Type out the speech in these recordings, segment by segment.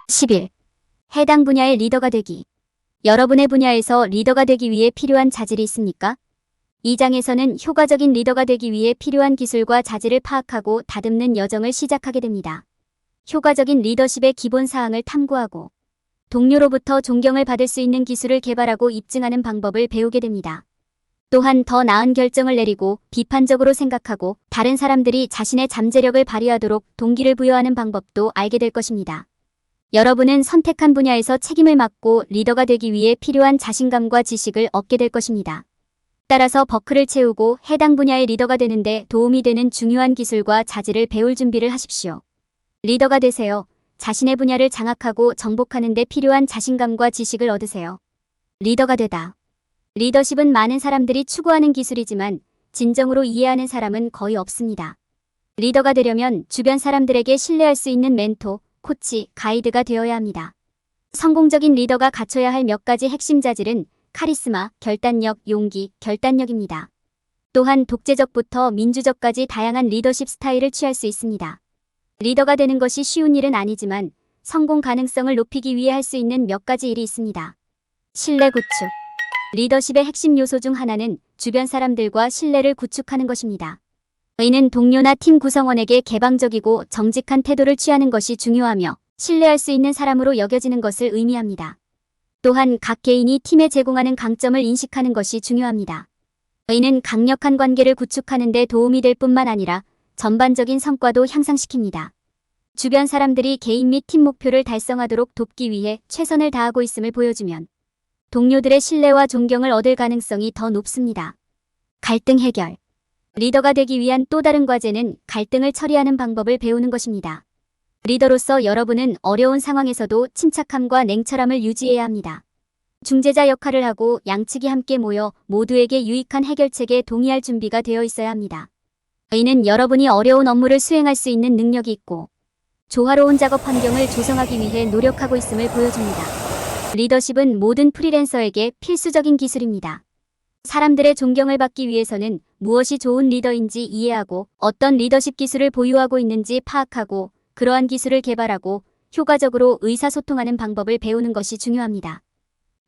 11. 해당 분야의 리더가 되기. 여러분의 분야에서 리더가 되기 위해 필요한 자질이 있습니까? 이 장에서는 효과적인 리더가 되기 위해 필요한 기술과 자질을 파악하고 다듬는 여정을 시작하게 됩니다. 효과적인 리더십의 기본 사항을 탐구하고 동료로부터 존경을 받을 수 있는 기술을 개발하고 입증하는 방법을 배우게 됩니다. 또한 더 나은 결정을 내리고 비판적으로 생각하고 다른 사람들이 자신의 잠재력을 발휘하도록 동기를 부여하는 방법도 알게 될 것입니다. 여러분은 선택한 분야에서 책임을 맡고 리더가 되기 위해 필요한 자신감과 지식을 얻게 될 것입니다. 따라서 버클을 채우고 해당 분야의 리더가 되는데 도움이 되는 중요한 기술과 자질을 배울 준비를 하십시오. 리더가 되세요. 자신의 분야를 장악하고 정복하는 데 필요한 자신감과 지식을 얻으세요. 리더가 되다. 리더십은 많은 사람들이 추구하는 기술이지만 진정으로 이해하는 사람은 거의 없습니다. 리더가 되려면 주변 사람들에게 신뢰할 수 있는 멘토, 코치, 가이드가 되어야 합니다. 성공적인 리더가 갖춰야 할 몇 가지 핵심 자질은 카리스마, 결단력, 용기, 결단력입니다. 또한 독재적부터 민주적까지 다양한 리더십 스타일을 취할 수 있습니다. 리더가 되는 것이 쉬운 일은 아니지만 성공 가능성을 높이기 위해 할 수 있는 몇 가지 일이 있습니다. 신뢰 구축. 리더십의 핵심 요소 중 하나는 주변 사람들과 신뢰를 구축하는 것입니다. 이는 동료나 팀 구성원에게 개방적이고 정직한 태도를 취하는 것이 중요하며 신뢰할 수 있는 사람으로 여겨지는 것을 의미합니다. 또한 각 개인이 팀에 제공하는 강점을 인식하는 것이 중요합니다. 이는 강력한 관계를 구축하는 데 도움이 될 뿐만 아니라 전반적인 성과도 향상시킵니다. 주변 사람들이 개인 및 팀 목표를 달성하도록 돕기 위해 최선을 다하고 있음을 보여주면 동료들의 신뢰와 존경을 얻을 가능성이 더 높습니다. 갈등 해결. 리더가 되기 위한 또 다른 과제는 갈등을 처리하는 방법을 배우는 것입니다. 리더로서 여러분은 어려운 상황에서도 침착함과 냉철함을 유지해야 합니다. 중재자 역할을 하고 양측이 함께 모여 모두에게 유익한 해결책에 동의할 준비가 되어 있어야 합니다. 이는 여러분이 어려운 업무를 수행할 수 있는 능력이 있고 조화로운 작업 환경을 조성하기 위해 노력하고 있음을 보여줍니다. 리더십은 모든 프리랜서에게 필수적인 기술입니다. 사람들의 존경을 받기 위해서는 무엇이 좋은 리더인지 이해하고 어떤 리더십 기술을 보유하고 있는지 파악하고 그러한 기술을 개발하고 효과적으로 의사소통하는 방법을 배우는 것이 중요합니다.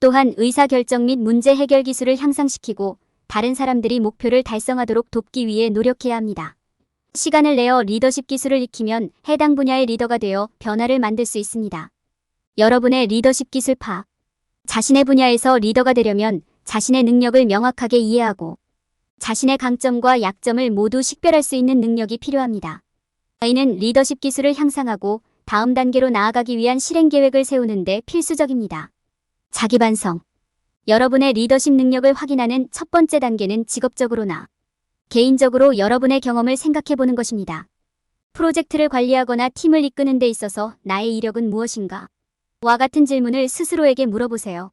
또한 의사결정 및 문제 해결 기술을 향상시키고 다른 사람들이 목표를 달성하도록 돕기 위해 노력해야 합니다. 시간을 내어 리더십 기술을 익히면 해당 분야의 리더가 되어 변화를 만들 수 있습니다. 여러분의 리더십 기술 파악. 자신의 분야에서 리더가 되려면 자신의 능력을 명확하게 이해하고 자신의 강점과 약점을 모두 식별할 수 있는 능력이 필요합니다. 이는 리더십 기술을 향상하고 다음 단계로 나아가기 위한 실행 계획을 세우는 데 필수적입니다. 자기 반성. 여러분의 리더십 능력을 확인하는 첫 번째 단계는 직업적으로나 개인적으로 여러분의 경험을 생각해 보는 것입니다. 프로젝트를 관리하거나 팀을 이끄는 데 있어서 나의 이력은 무엇인가? 와 같은 질문을 스스로에게 물어보세요.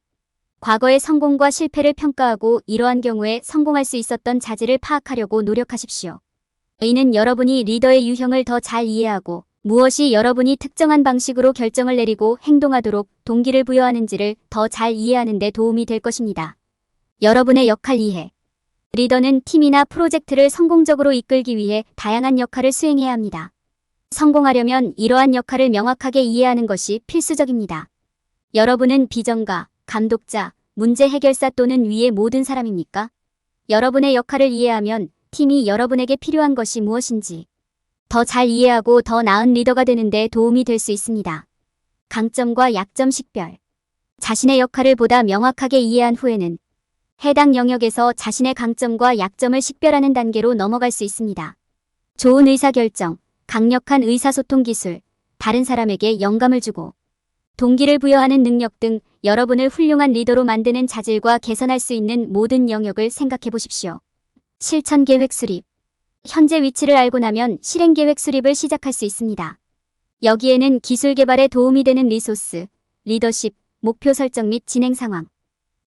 과거의 성공과 실패를 평가하고 이러한 경우에 성공할 수 있었던 자질을 파악하려고 노력하십시오. 이는 여러분이 리더의 유형을 더 잘 이해하고 무엇이 여러분이 특정한 방식으로 결정을 내리고 행동하도록 동기를 부여하는지를 더 잘 이해하는 데 도움이 될 것입니다. 여러분의 역할 이해. 리더는 팀이나 프로젝트를 성공적으로 이끌기 위해 다양한 역할을 수행해야 합니다. 성공하려면 이러한 역할을 명확하게 이해하는 것이 필수적입니다. 여러분은 비전가, 감독자, 문제 해결사 또는 위의 모든 사람입니까? 여러분의 역할을 이해하면 팀이 여러분에게 필요한 것이 무엇인지 더 잘 이해하고 더 나은 리더가 되는 데 도움이 될 수 있습니다. 강점과 약점 식별. 자신의 역할을 보다 명확하게 이해한 후에는 해당 영역에서 자신의 강점과 약점을 식별하는 단계로 넘어갈 수 있습니다. 좋은 의사결정, 강력한 의사소통 기술, 다른 사람에게 영감을 주고 동기를 부여하는 능력 등 여러분을 훌륭한 리더로 만드는 자질과 개선할 수 있는 모든 영역을 생각해 보십시오. 실천 계획 수립. 현재 위치를 알고 나면 실행 계획 수립을 시작할 수 있습니다. 여기에는 기술 개발에 도움이 되는 리소스, 리더십, 목표 설정 및 진행 상황,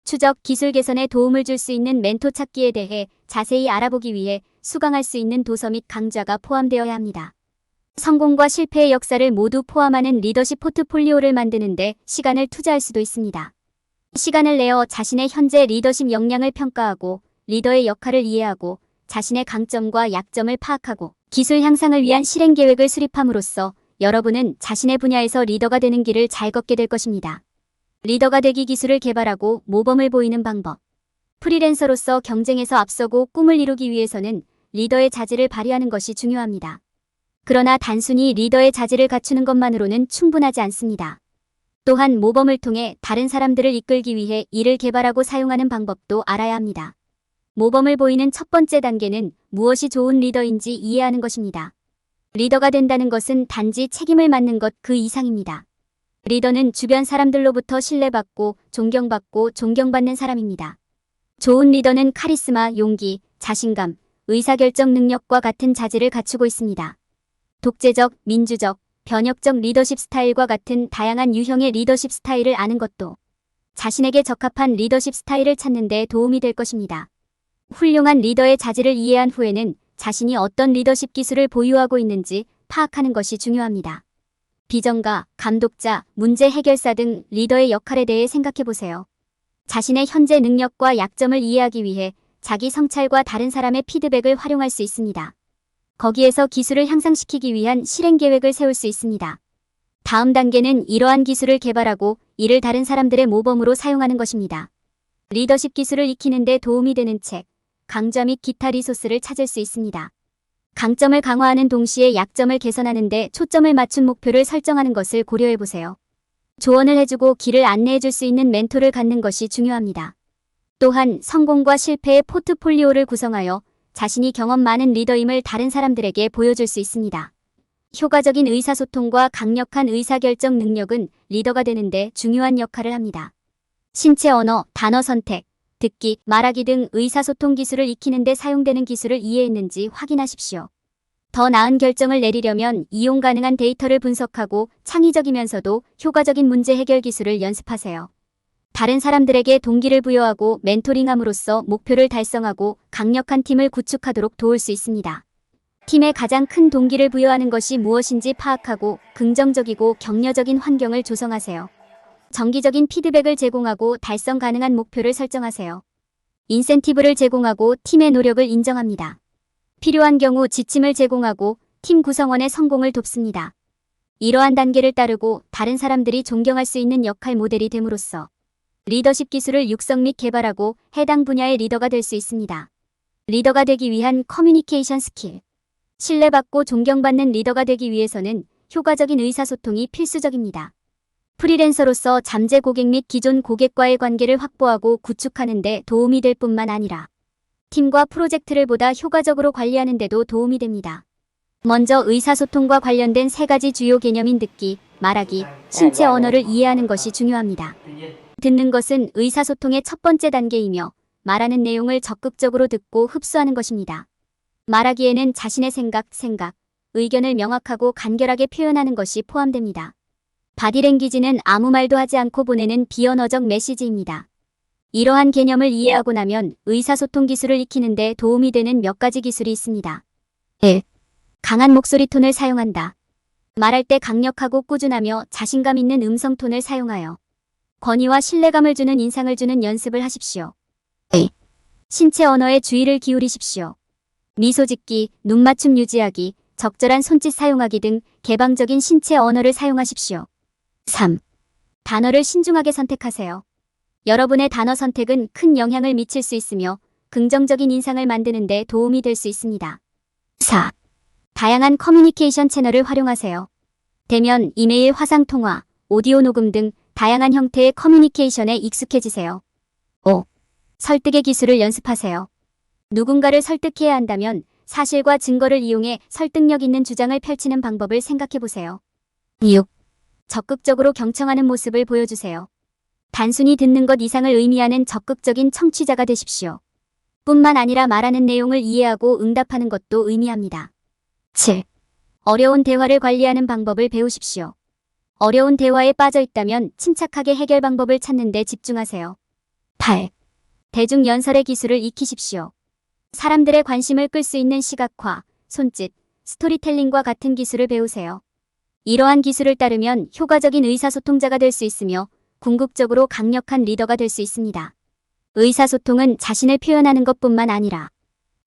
추적, 기술 개선에 도움을 줄 수 있는 멘토 찾기에 대해 자세히 알아보기 위해 수강할 수 있는 도서 및 강좌가 포함되어야 합니다. 성공과 실패의 역사를 모두 포함하는 리더십 포트폴리오를 만드는데 시간을 투자할 수도 있습니다. 시간을 내어 자신의 현재 리더십 역량을 평가하고 리더의 역할을 이해하고 자신의 강점과 약점을 파악하고 기술 향상을 위한 실행 계획을 수립함으로써 여러분은 자신의 분야에서 리더가 되는 길을 잘 걷게 될 것입니다. 리더가 되기 기술을 개발하고 모범을 보이는 방법. 프리랜서로서 경쟁에서 앞서고 꿈을 이루기 위해서는 리더의 자질을 발휘하는 것이 중요합니다. 그러나 단순히 리더의 자질을 갖추는 것만으로는 충분하지 않습니다. 또한 모범을 통해 다른 사람들을 이끌기 위해 이를 개발하고 사용하는 방법도 알아야 합니다. 모범을 보이는 첫 번째 단계는 무엇이 좋은 리더인지 이해하는 것입니다. 리더가 된다는 것은 단지 책임을 맡는 것 그 이상입니다. 리더는 주변 사람들로부터 신뢰받고 존경받고 존경받는 사람입니다. 좋은 리더는 카리스마, 용기, 자신감, 의사결정 능력과 같은 자질을 갖추고 있습니다. 독재적, 민주적, 변혁적 리더십 스타일과 같은 다양한 유형의 리더십 스타일을 아는 것도 자신에게 적합한 리더십 스타일을 찾는 데 도움이 될 것입니다. 훌륭한 리더의 자질을 이해한 후에는 자신이 어떤 리더십 기술을 보유하고 있는지 파악하는 것이 중요합니다. 비전가, 감독자, 문제 해결사 등 리더의 역할에 대해 생각해 보세요. 자신의 현재 능력과 약점을 이해하기 위해 자기 성찰과 다른 사람의 피드백을 활용할 수 있습니다. 거기에서 기술을 향상시키기 위한 실행 계획을 세울 수 있습니다. 다음 단계는 이러한 기술을 개발하고 이를 다른 사람들의 모범으로 사용하는 것입니다. 리더십 기술을 익히는 데 도움이 되는 책, 강좌 및 기타 리소스를 찾을 수 있습니다. 강점을 강화하는 동시에 약점을 개선하는 데 초점을 맞춘 목표를 설정하는 것을 고려해 보세요. 조언을 해주고 길을 안내해 줄 수 있는 멘토를 갖는 것이 중요합니다. 또한 성공과 실패의 포트폴리오를 구성하여 자신이 경험 많은 리더임을 다른 사람들에게 보여줄 수 있습니다. 효과적인 의사소통과 강력한 의사결정 능력은 리더가 되는데 중요한 역할을 합니다. 신체 언어, 단어 선택, 듣기, 말하기 등 의사소통 기술을 익히는 데 사용되는 기술을 이해했는지 확인하십시오. 더 나은 결정을 내리려면 이용 가능한 데이터를 분석하고 창의적이면서도 효과적인 문제 해결 기술을 연습하세요. 다른 사람들에게 동기를 부여하고 멘토링함으로써 목표를 달성하고 강력한 팀을 구축하도록 도울 수 있습니다. 팀에 가장 큰 동기를 부여하는 것이 무엇인지 파악하고 긍정적이고 격려적인 환경을 조성하세요. 정기적인 피드백을 제공하고 달성 가능한 목표를 설정하세요. 인센티브를 제공하고 팀의 노력을 인정합니다. 필요한 경우 지침을 제공하고 팀 구성원의 성공을 돕습니다. 이러한 단계를 따르고 다른 사람들이 존경할 수 있는 역할 모델이 됨으로써 리더십 기술을 육성 및 개발하고 해당 분야의 리더가 될 수 있습니다. 리더가 되기 위한 커뮤니케이션 스킬. 신뢰받고 존경받는 리더가 되기 위해서는 효과적인 의사소통이 필수적입니다. 프리랜서로서 잠재 고객 및 기존 고객과의 관계를 확보하고 구축하는 데 도움이 될 뿐만 아니라 팀과 프로젝트를 보다 효과적으로 관리하는 데도 도움이 됩니다. 먼저 의사소통과 관련된 3가지 주요 개념인 듣기, 말하기, 신체 언어를 이해하는 것이 중요합니다. 듣는 것은 의사소통의 첫 번째 단계이며 말하는 내용을 적극적으로 듣고 흡수하는 것입니다. 말하기에는 자신의 생각, 의견을 명확하고 간결하게 표현하는 것이 포함됩니다. 바디랭귀지는 아무 말도 하지 않고 보내는 비언어적 메시지입니다. 이러한 개념을 이해하고 나면 의사소통 기술을 익히는 데 도움이 되는 몇 가지 기술이 있습니다. 1. 강한 목소리 톤을 사용한다. 말할 때 강력하고 꾸준하며 자신감 있는 음성 톤을 사용하여 권위와 신뢰감을 주는 인상을 주는 연습을 하십시오. 2. 신체 언어에 주의를 기울이십시오. 미소 짓기, 눈 맞춤 유지하기, 적절한 손짓 사용하기 등 개방적인 신체 언어를 사용하십시오. 3. 단어를 신중하게 선택하세요. 여러분의 단어 선택은 큰 영향을 미칠 수 있으며 긍정적인 인상을 만드는 데 도움이 될 수 있습니다. 4. 다양한 커뮤니케이션 채널을 활용하세요. 대면, 이메일, 화상통화, 오디오 녹음 등 다양한 형태의 커뮤니케이션에 익숙해지세요. 5. 설득의 기술을 연습하세요. 누군가를 설득해야 한다면 사실과 증거를 이용해 설득력 있는 주장을 펼치는 방법을 생각해보세요. 6. 적극적으로 경청하는 모습을 보여주세요. 단순히 듣는 것 이상을 의미하는 적극적인 청취자가 되십시오. 뿐만 아니라 말하는 내용을 이해하고 응답하는 것도 의미합니다. 7. 어려운 대화를 관리하는 방법을 배우십시오. 어려운 대화에 빠져 있다면 침착하게 해결 방법을 찾는 데 집중하세요. 8. 대중 연설의 기술을 익히십시오. 사람들의 관심을 끌 수 있는 시각화, 손짓, 스토리텔링과 같은 기술을 배우세요. 이러한 기술을 따르면 효과적인 의사소통자가 될 수 있으며 궁극적으로 강력한 리더가 될 수 있습니다. 의사소통은 자신을 표현하는 것뿐만 아니라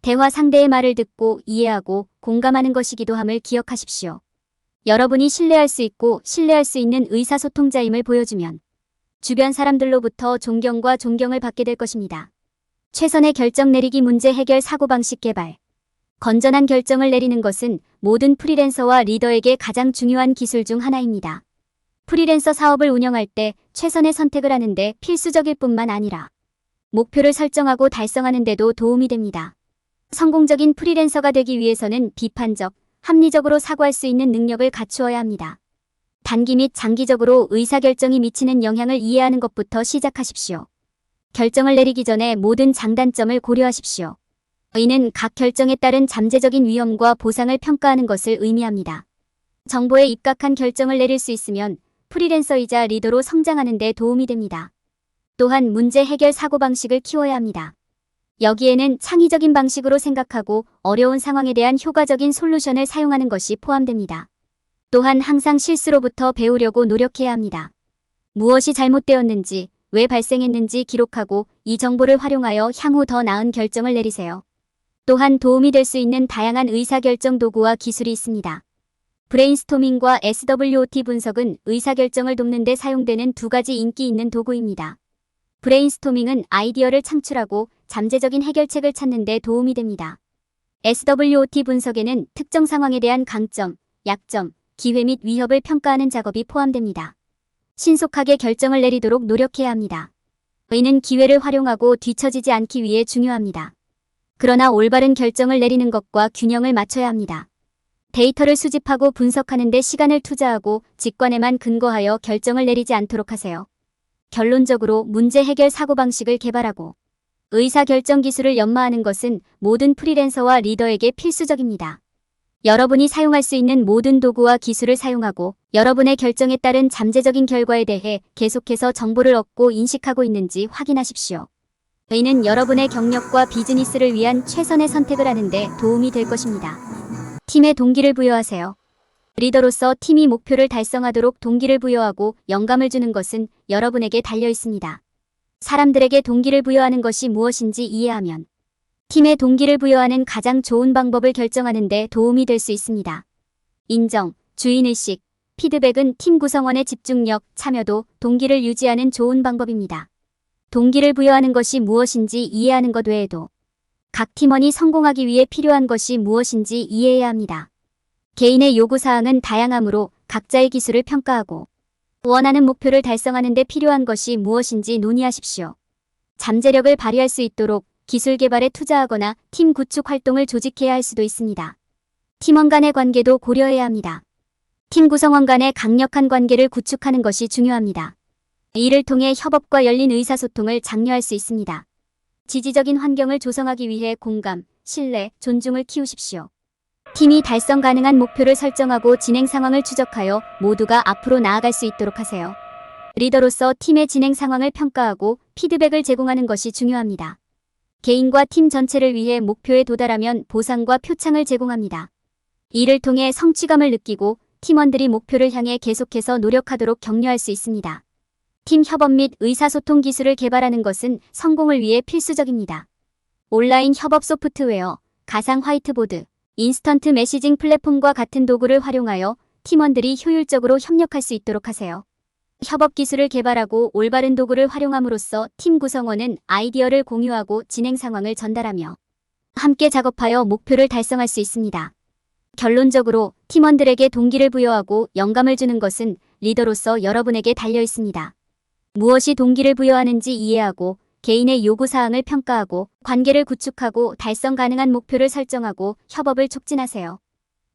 대화 상대의 말을 듣고 이해하고 공감하는 것이기도 함을 기억하십시오. 여러분이 신뢰할 수 있고 신뢰할 수 있는 의사소통자임을 보여주면 주변 사람들로부터 존경과 존경을 받게 될 것입니다. 최선의 결정 내리기 문제 해결 사고방식 개발. 건전한 결정을 내리는 것은 모든 프리랜서와 리더에게 가장 중요한 기술 중 하나입니다. 프리랜서 사업을 운영할 때 최선의 선택을 하는데 필수적일 뿐만 아니라 목표를 설정하고 달성하는 데도 도움이 됩니다. 성공적인 프리랜서가 되기 위해서는 비판적, 합리적으로 사고할 수 있는 능력을 갖추어야 합니다. 단기 및 장기적으로 의사결정이 미치는 영향을 이해하는 것부터 시작하십시오. 결정을 내리기 전에 모든 장단점을 고려하십시오. 이는 각 결정에 따른 잠재적인 위험과 보상을 평가하는 것을 의미합니다. 정보에 입각한 결정을 내릴 수 있으면 프리랜서이자 리더로 성장하는 데 도움이 됩니다. 또한 문제 해결 사고방식을 키워야 합니다. 여기에는 창의적인 방식으로 생각하고 어려운 상황에 대한 효과적인 솔루션을 사용하는 것이 포함됩니다. 또한 항상 실수로부터 배우려고 노력해야 합니다. 무엇이 잘못되었는지, 왜 발생했는지 기록하고 이 정보를 활용하여 향후 더 나은 결정을 내리세요. 또한 도움이 될 수 있는 다양한 의사결정 도구와 기술이 있습니다. 브레인스토밍과 SWOT 분석은 의사결정을 돕는 데 사용되는 두 가지 인기 있는 도구입니다. 브레인스토밍은 아이디어를 창출하고 잠재적인 해결책을 찾는 데 도움이 됩니다. SWOT 분석에는 특정 상황에 대한 강점, 약점, 기회 및 위협을 평가하는 작업이 포함됩니다. 신속하게 결정을 내리도록 노력해야 합니다. 이는 기회를 활용하고 뒤처지지 않기 위해 중요합니다. 그러나 올바른 결정을 내리는 것과 균형을 맞춰야 합니다. 데이터를 수집하고 분석하는 데 시간을 투자하고 직관에만 근거하여 결정을 내리지 않도록 하세요. 결론적으로 문제 해결 사고방식을 개발하고 의사결정 기술을 연마하는 것은 모든 프리랜서와 리더에게 필수적입니다. 여러분이 사용할 수 있는 모든 도구와 기술을 사용하고 여러분의 결정에 따른 잠재적인 결과에 대해 계속해서 정보를 얻고 인식하고 있는지 확인하십시오. 이는 여러분의 경력과 비즈니스를 위한 최선의 선택을 하는 데 도움이 될 것입니다. 팀에 동기를 부여하세요. 리더로서 팀이 목표를 달성하도록 동기를 부여하고 영감을 주는 것은 여러분에게 달려 있습니다. 사람들에게 동기를 부여하는 것이 무엇인지 이해하면 팀에 동기를 부여하는 가장 좋은 방법을 결정하는 데 도움이 될 수 있습니다. 인정, 주인의식, 피드백은 팀 구성원의 집중력, 참여도, 동기를 유지하는 좋은 방법입니다. 동기를 부여하는 것이 무엇인지 이해하는 것 외에도 각 팀원이 성공하기 위해 필요한 것이 무엇인지 이해해야 합니다. 개인의 요구사항은 다양하므로 각자의 기술을 평가하고 원하는 목표를 달성하는 데 필요한 것이 무엇인지 논의하십시오. 잠재력을 발휘할 수 있도록 기술 개발에 투자하거나 팀 구축 활동을 조직해야 할 수도 있습니다. 팀원 간의 관계도 고려해야 합니다. 팀 구성원 간의 강력한 관계를 구축하는 것이 중요합니다. 이를 통해 협업과 열린 의사소통을 장려할 수 있습니다. 지지적인 환경을 조성하기 위해 공감, 신뢰, 존중을 키우십시오. 팀이 달성 가능한 목표를 설정하고 진행 상황을 추적하여 모두가 앞으로 나아갈 수 있도록 하세요. 리더로서 팀의 진행 상황을 평가하고 피드백을 제공하는 것이 중요합니다. 개인과 팀 전체를 위해 목표에 도달하면 보상과 표창을 제공합니다. 이를 통해 성취감을 느끼고 팀원들이 목표를 향해 계속해서 노력하도록 격려할 수 있습니다. 팀 협업 및 의사소통 기술을 개발하는 것은 성공을 위해 필수적입니다. 온라인 협업 소프트웨어, 가상 화이트보드, 인스턴트 메시징 플랫폼과 같은 도구를 활용하여 팀원들이 효율적으로 협력할 수 있도록 하세요. 협업 기술을 개발하고 올바른 도구를 활용함으로써 팀 구성원은 아이디어를 공유하고 진행 상황을 전달하며 함께 작업하여 목표를 달성할 수 있습니다. 결론적으로 팀원들에게 동기를 부여하고 영감을 주는 것은 리더로서 여러분에게 달려 있습니다. 무엇이 동기를 부여하는지 이해하고 개인의 요구사항을 평가하고 관계를 구축하고 달성 가능한 목표를 설정하고 협업을 촉진하세요.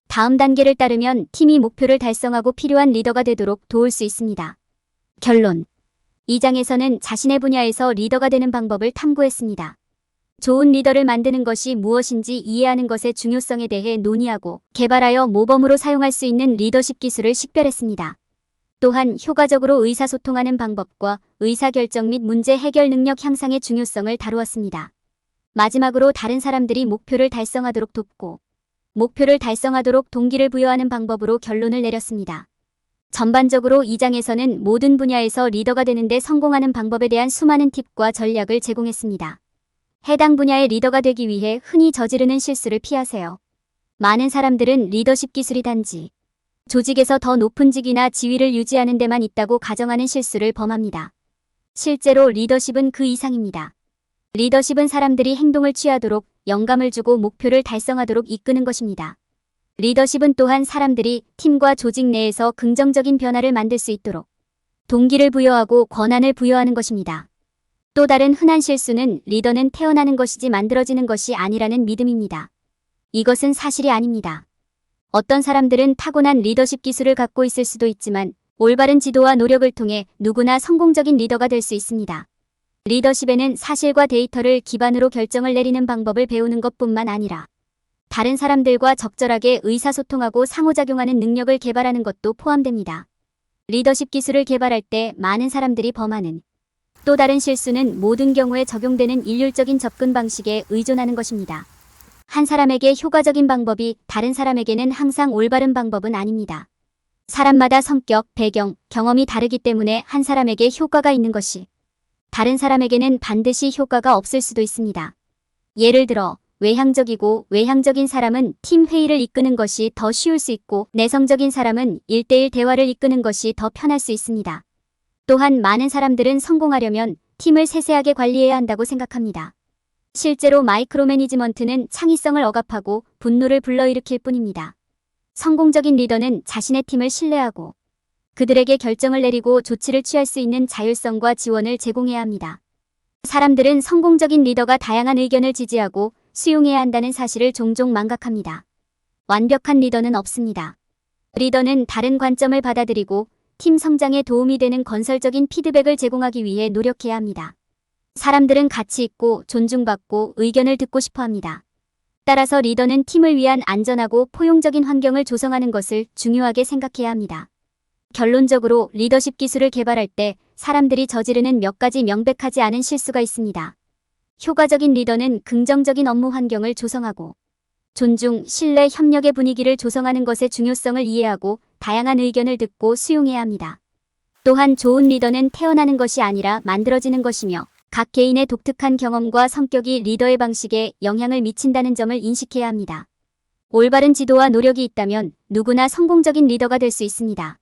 다음 단계를 따르면 팀이 목표를 달성하고 필요한 리더가 되도록 도울 수 있습니다. 결론. 이 장에서는 자신의 분야에서 리더가 되는 방법을 탐구했습니다. 좋은 리더를 만드는 것이 무엇인지 이해하는 것의 중요성에 대해 논의하고 개발하여 모범으로 사용할 수 있는 리더십 기술을 식별했습니다. 또한 효과적으로 의사소통하는 방법과 의사결정 및 문제 해결 능력 향상의 중요성을 다루었습니다. 마지막으로 다른 사람들이 목표를 달성하도록 돕고 목표를 달성하도록 동기를 부여하는 방법으로 결론을 내렸습니다. 전반적으로 이 장에서는 모든 분야에서 리더가 되는 데 성공하는 방법에 대한 수많은 팁과 전략을 제공했습니다. 해당 분야의 리더가 되기 위해 흔히 저지르는 실수를 피하세요. 많은 사람들은 리더십 기술이 단지 조직에서 더 높은 직위나 지위를 유지하는 데만 있다고 가정하는 실수를 범합니다. 실제로 리더십은 그 이상입니다. 리더십은 사람들이 행동을 취하도록 영감을 주고 목표를 달성하도록 이끄는 것입니다. 리더십은 또한 사람들이 팀과 조직 내에서 긍정적인 변화를 만들 수 있도록 동기를 부여하고 권한을 부여하는 것입니다. 또 다른 흔한 실수는 리더는 태어나는 것이지 만들어지는 것이 아니라는 믿음입니다. 이것은 사실이 아닙니다. 어떤 사람들은 타고난 리더십 기술을 갖고 있을 수도 있지만 올바른 지도와 노력을 통해 누구나 성공적인 리더가 될 수 있습니다. 리더십에는 사실과 데이터를 기반으로 결정을 내리는 방법을 배우는 것뿐만 아니라 다른 사람들과 적절하게 의사소통하고 상호작용하는 능력을 개발하는 것도 포함됩니다. 리더십 기술을 개발할 때 많은 사람들이 범하는 또 다른 실수는 모든 경우에 적용되는 일률적인 접근 방식에 의존하는 것입니다. 한 사람에게 효과적인 방법이 다른 사람에게는 항상 올바른 방법은 아닙니다. 사람마다 성격, 배경, 경험이 다르기 때문에 한 사람에게 효과가 있는 것이 다른 사람에게는 반드시 효과가 없을 수도 있습니다. 예를 들어 외향적인 사람은 팀 회의를 이끄는 것이 더 쉬울 수 있고 내성적인 사람은 1대1 대화를 이끄는 것이 더 편할 수 있습니다. 또한 많은 사람들은 성공하려면 팀을 세세하게 관리해야 한다고 생각합니다. 실제로 마이크로 매니지먼트는 창의성을 억압하고 분노를 불러일으킬 뿐입니다. 성공적인 리더는 자신의 팀을 신뢰하고 그들에게 결정을 내리고 조치를 취할 수 있는 자율성과 지원을 제공해야 합니다. 사람들은 성공적인 리더가 다양한 의견을 지지하고 수용해야 한다는 사실을 종종 망각합니다. 완벽한 리더는 없습니다. 리더는 다른 관점을 받아들이고 팀 성장에 도움이 되는 건설적인 피드백을 제공하기 위해 노력해야 합니다. 사람들은 가치 있고 존중받고 의견을 듣고 싶어 합니다. 따라서 리더는 팀을 위한 안전하고 포용적인 환경을 조성하는 것을 중요하게 생각해야 합니다. 결론적으로 리더십 기술을 개발할 때 사람들이 저지르는 몇 가지 명백하지 않은 실수가 있습니다. 효과적인 리더는 긍정적인 업무 환경을 조성하고 존중, 신뢰, 협력의 분위기를 조성하는 것의 중요성을 이해하고 다양한 의견을 듣고 수용해야 합니다. 또한 좋은 리더는 태어나는 것이 아니라 만들어지는 것이며 각 개인의 독특한 경험과 성격이 리더의 방식에 영향을 미친다는 점을 인식해야 합니다. 올바른 지도와 노력이 있다면 누구나 성공적인 리더가 될 수 있습니다.